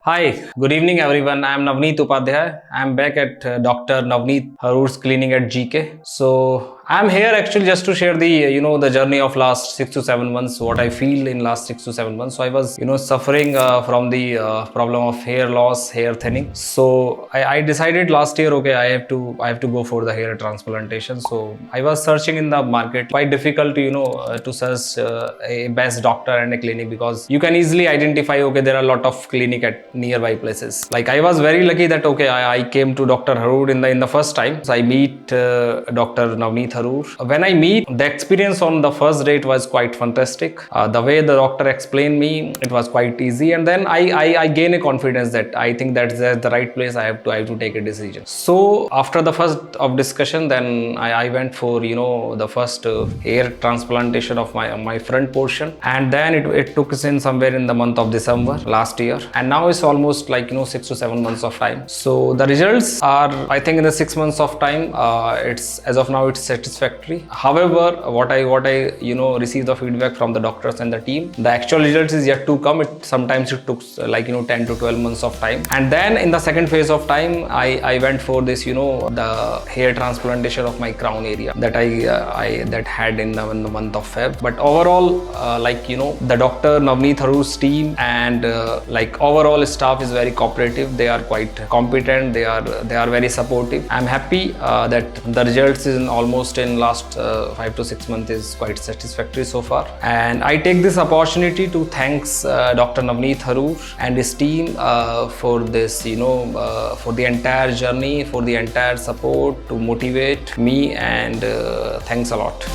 Hi, good evening everyone. I am Navneet Upadhyay. I am back at Dr. Navnit Haror's clinic at GK. So I am here actually just to share the journey of last 6 to 7 months, what I feel in last 6 to 7 months. So I was suffering from the problem of hair loss, hair thinning. So I decided last year, okay, I have to go for the hair transplantation. So I was searching in the market. Quite difficult to to search a best doctor and a clinic because you can easily identify, okay, there are a lot of clinic at nearby places. Like I was very lucky that okay, I came to Dr. Haror in the first time. So I meet Dr. Navnit Haror. When I meet, the experience on the first day it was quite fantastic. The way the doctor explained me, it was quite easy, and then I gain a confidence that I think that's the right place. I have to take a decision. So after the first of discussion, then I went for the first hair transplantation of my front portion, and then it took us in somewhere in the month of December last year, and now it's almost like 6 to 7 months of time. So the results are, I think, in the 6 months of time, it's as of now it's satisfactory. However, what I received the feedback from the doctors and the team, the actual results is yet to come. Sometimes it took 10 to 12 months of time, and then in the second phase of time, I went for this the hair transplantation of my crown area that I that had in the month of Feb. But overall, the Dr. Navnit Haror's team and overall staff is very cooperative. They are quite competent. They are very supportive. I'm happy that the results in almost in last 5 to 6 months is quite satisfactory so far. And I take this opportunity to thanks Dr. Navnit Haror and his team for this for the entire journey, for the entire support to motivate me, and thanks a lot.